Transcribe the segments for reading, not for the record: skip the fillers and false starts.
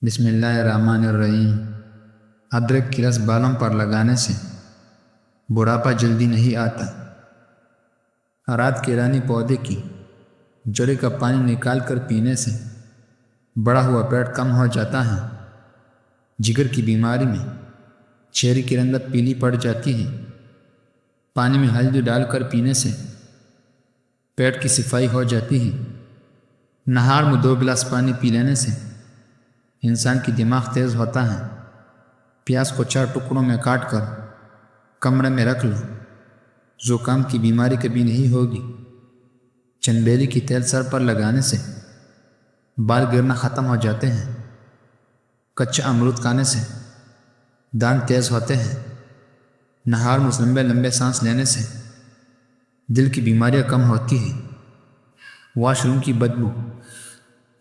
بسم اللہ الرحمن الرحیم۔ ادرک کی رس بالوں پر لگانے سے بڑھاپا جلدی نہیں آتا۔ رات کی رانی پودے کی جڑی کا پانی نکال کر پینے سے بڑا ہوا پیٹ کم ہو جاتا ہے۔ جگر کی بیماری میں چہرے کی رنگت پیلی پڑ جاتی ہے۔ پانی میں ہلدی ڈال کر پینے سے پیٹ کی صفائی ہو جاتی ہے۔ نہار میں 2 گلاس پانی پی لینے سے انسان کی دماغ تیز ہوتا ہے۔ پیاز کو 4 ٹکڑوں میں کاٹ کر کمرے میں رکھ لو، زکام کی بیماری کبھی نہیں ہوگی۔ چنبیلی کی تیل سر پر لگانے سے بال گرنا ختم ہو جاتے ہیں۔ کچا امرود کھانے سے دانت تیز ہوتے ہیں۔ نہار میں لمبے سانس لینے سے دل کی بیماریاں کم ہوتی ہیں۔ واش روم کی بدبو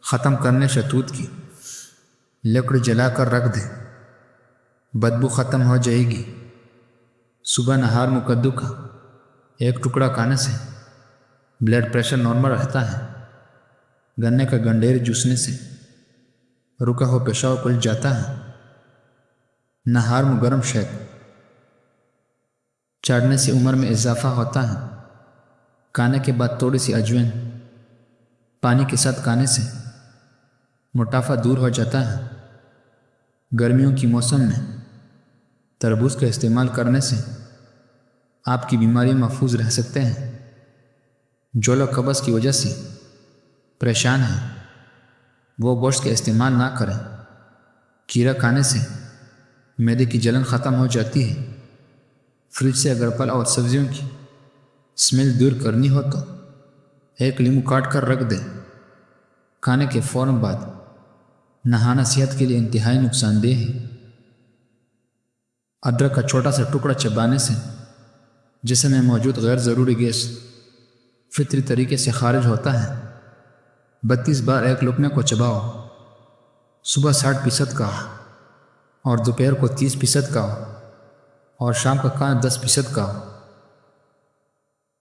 ختم کرنے شہتوت کی لکڑی جلا کر رکھ دیں، بدبو ختم ہو جائے گی۔ صبح نہار میں کدو کا 1 ٹکڑا کھانے سے بلڈ پریشر نارمل رہتا ہے۔ گنے کا گنڈیر جوسنے سے رکا ہوا پیشاب کھل جاتا ہے۔ نہار میں گرم شہد چاٹنے سے عمر میں اضافہ ہوتا ہے۔ کھانے کے بعد تھوڑی سی اجوائن پانی کے ساتھ کھانے سے موٹاپا دور ہو جاتا ہے۔ گرمیوں کی موسم میں تربوز کا استعمال کرنے سے آپ کی بیماری محفوظ رہ سکتے ہیں۔ جو لوگ قبض کی وجہ سے پریشان ہیں وہ گوشت کا استعمال نہ کریں۔ کھیرا کھانے سے معدے کی جلن ختم ہو جاتی ہے۔ فریج سے اگر پھل اور سبزیوں کی اسمیل دور کرنی ہو تو 1 لیمو کاٹ کر رکھ دیں۔ کھانے کے فوراً بعد نہانا صحت کے لیے انتہائی نقصان دہ ہے۔ ادرک کا چھوٹا سا ٹکڑا چبانے سے جسم میں موجود غیر ضروری گیس فطری طریقے سے خارج ہوتا ہے۔ 32 بار 1 لقمے کو چباؤ۔ صبح 60% کا اور دوپہر کو 30% کا اور شام کا کھانا 10% کا۔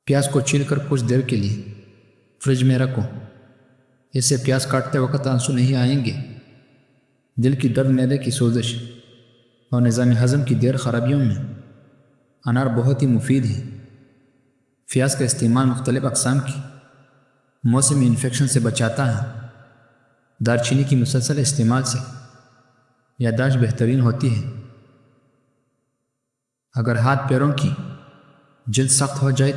پیاز کو چھیل کر کچھ دیر کے لیے فریج میں رکھو، اس سے پیاز کاٹتے وقت آنسو نہیں آئیں گے۔ دل کی درد، معدے کی سوزش اور نظام ہضم کی دیر خرابیوں میں انار بہت ہی مفید ہے۔ پیاز کا استعمال مختلف اقسام کی موسمی انفیکشن سے بچاتا ہے۔ دارچینی کی مسلسل استعمال سے یادداشت بہترین ہوتی ہے۔ اگر ہاتھ پیروں کی جلد سخت ہو جائے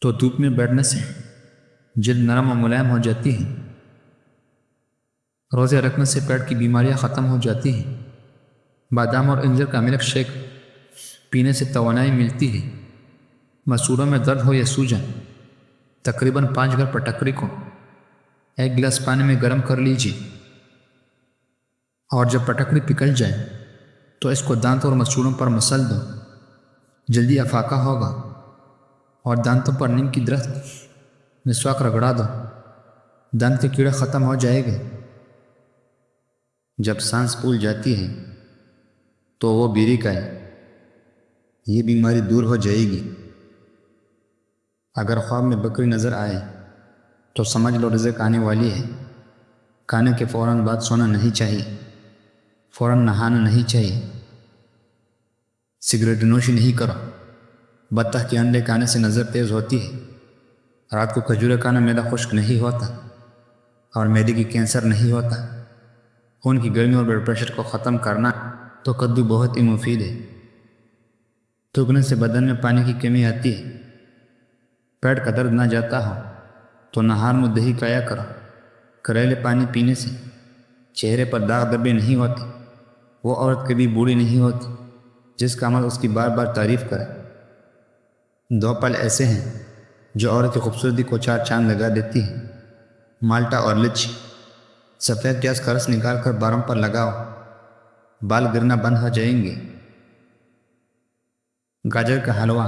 تو دھوپ میں بیٹھنے سے جلد نرم و ملائم ہو جاتی ہے۔ روزے رکھنے سے پیٹ کی بیماریاں ختم ہو جاتی ہیں۔ بادام اور انجیر کا ملک شیک پینے سے توانائی ملتی ہے۔ مسوڑوں میں درد ہو یا سوجن تقریباً 5 گھر پٹکری کو 1 گلاس پانی میں گرم کر لیجیے، اور جب پٹکری پگھل جائے تو اس کو دانتوں اور مسوڑوں پر مسل دو، جلدی افاقہ ہوگا۔ اور دانتوں پر نیم کی درخت مسواک رگڑا دو، دانت کے کیڑے ختم ہو جائے گے۔ جب سانس پھول جاتی ہے تو وہ بیری کا ہے، یہ بیماری دور ہو جائے گی۔ اگر خواب میں بکری نظر آئے تو سمجھ لو رزق آنے والی ہے۔ کھانے کے فوراً بعد سونا نہیں چاہیے، فوراً نہانا نہیں چاہیے۔ سگریٹ نوشی نہیں کرو۔ بطخ کے انڈے کھانے سے نظر تیز ہوتی ہے۔ رات کو کھجورے کھانا معدہ خشک نہیں ہوتا اور معدے کی کینسر نہیں ہوتا۔ خون کی گرمی اور بلڈ پریشر کو ختم کرنا تو کدو بہت ہی مفید ہے۔ تھوکنے سے بدن میں پانی کی کمی آتی ہے۔ پیٹ کا درد نہ جاتا ہو تو نہار میں دہی کھایا کرو۔ کریلے پانی پینے سے چہرے پر داغ دھبے نہیں ہوتے۔ وہ عورت کبھی بوڑھی نہیں ہوتی جس کا عمل اس کی بار بار تعریف کرے۔ 2 پھل ایسے ہیں جو عورت کی خوبصورتی کو 4 چاند لگا دیتی ہے: مالٹا اور لچی۔ سفید پیاز کا رس نکال کر بالوں پر لگاؤ، بال گرنا بند ہو جائیں گے۔ گاجر کا حلوہ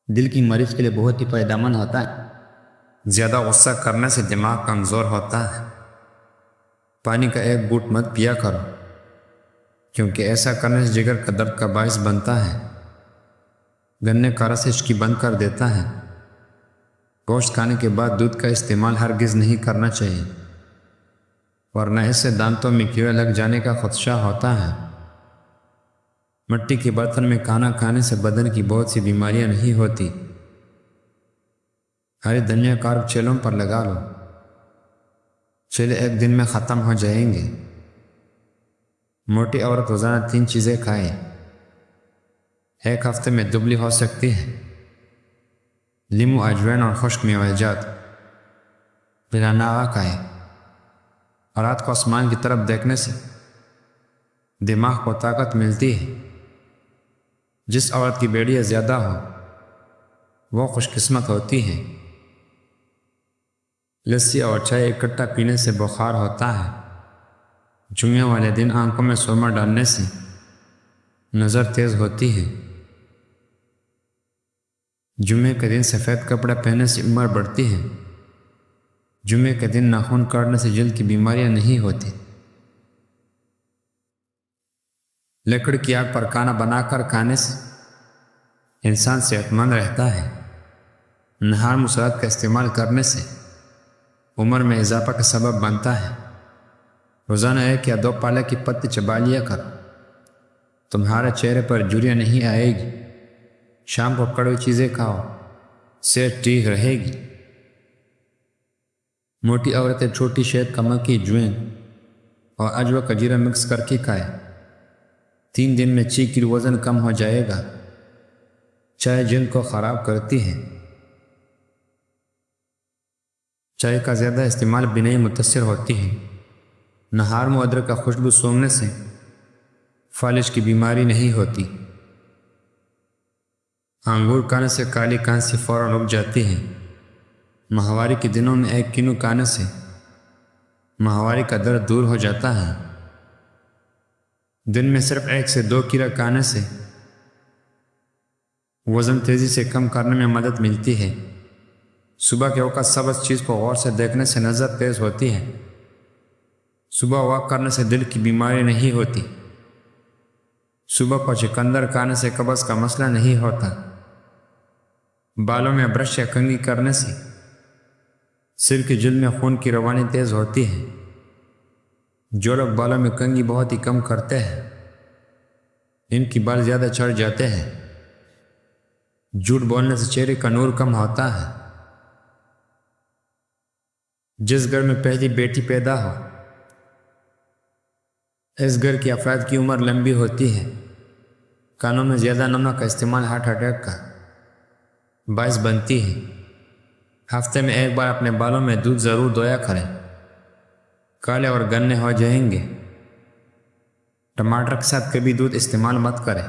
دل کی مریض کے لیے بہت ہی فائدہ مند ہوتا ہے۔ زیادہ غصہ کرنے سے دماغ کمزور ہوتا ہے۔ پانی کا 1 گھونٹ مت پیا کرو، کیونکہ ایسا کرنے سے جگر کا درد کا باعث بنتا ہے۔ گنے کا رس ہچکی بند کر دیتا ہے۔ گوشت کھانے کے بعد دودھ کا استعمال ہرگز نہیں کرنا چاہیے۔ ورنہ اس سے دانتوں میں کیڑے لگ جانے کا خدشہ ہوتا ہے۔ مٹی کے برتن میں کھانا کھانے سے بدن کی بہت سی بیماریاں نہیں ہوتی۔ ہری دھنیا کا عرق چیلوں پر لگا لو، چیلے ایک دن میں ختم ہو جائیں گے۔ موٹی عورت روزانہ 3 چیزیں کھائے، ایک ہفتے میں دبلی ہو سکتی ہے۔ لیمو، اجوائن اور خشک میوہ جات۔ ناغا کھائے، رات کو آسمان کی طرف دیکھنے سے دماغ کو طاقت ملتی ہے۔ جس عورت کی بیڑیاں زیادہ ہو وہ خوش قسمت ہوتی ہے۔ لسی اور چائے اکٹھا پینے سے بخار ہوتا ہے۔ جمعے والے دن آنکھوں میں سرما ڈالنے سے نظر تیز ہوتی ہے۔ جمعے کے دن سفید کپڑے پہننے سے عمر بڑھتی ہے۔ جمعے کے دن ناخن کاٹنے سے جلد کی بیماریاں نہیں ہوتی۔ لکڑی کی آگ پر کھانا بنا کر کھانے سے انسان صحت مند رہتا ہے۔ نہار مسلات کا استعمال کرنے سے عمر میں اضافہ کا سبب بنتا ہے۔ روزانہ 1 یا 2 پالک کی پتی چبا لیا کر، تمہارے چہرے پر جھریاں نہیں آئے گی۔ شام کو کڑوی چیزیں کھاؤ، صحت ٹھیک رہے گی۔ موٹی عورتیں چھوٹی شہد، کمکی، اجوائن اور اجوا کا جیرا مکس کر کے کھائے، 3 دن میں 6 کلو وزن کم ہو جائے گا۔ چائے جلد کو خراب کرتی ہے۔ چائے کا زیادہ استعمال بینائی متاثر ہوتی ہے۔ نہار میں ادرک کا خوشبو سونگھنے سے فالج کی بیماری نہیں ہوتی۔ انگور کھانے سے کالی کھانسی فوراً رک جاتی ہے۔ ماہواری کے دنوں میں 1 کینو کھانے سے ماہواری کا درد دور ہو جاتا ہے۔ دن میں صرف 1 سے 2 کیڑا کھانے سے وزن تیزی سے کم کرنے میں مدد ملتی ہے۔ صبح کے وقت سبز چیز کو غور سے دیکھنے سے نظر تیز ہوتی ہے۔ صبح واک کرنے سے دل کی بیماری نہیں ہوتی۔ صبح کو چقندر کھانے سے قبض کا مسئلہ نہیں ہوتا۔ بالوں میں برش یا کنگھی کرنے سے سر کی جلد میں خون کی روانی تیز ہوتی ہے۔ جو لوگ بالوں میں کنگھی بہت ہی کم کرتے ہیں ان کی بال زیادہ چڑھ جاتے ہیں۔ جھوٹ بولنے سے چہرے کا نور کم ہوتا ہے۔ جس گھر میں پہلی بیٹی پیدا ہو اس گھر کی افراد کی عمر لمبی ہوتی ہے۔ کانوں میں زیادہ نمک کا استعمال ہارٹ اٹیک کا باعث بنتی ہے۔ ہفتے میں 1 بار اپنے بالوں میں دودھ ضرور دھویا کریں، کالے اور گنے ہو جائیں گے۔ ٹماٹر کے ساتھ کبھی دودھ استعمال مت کریں۔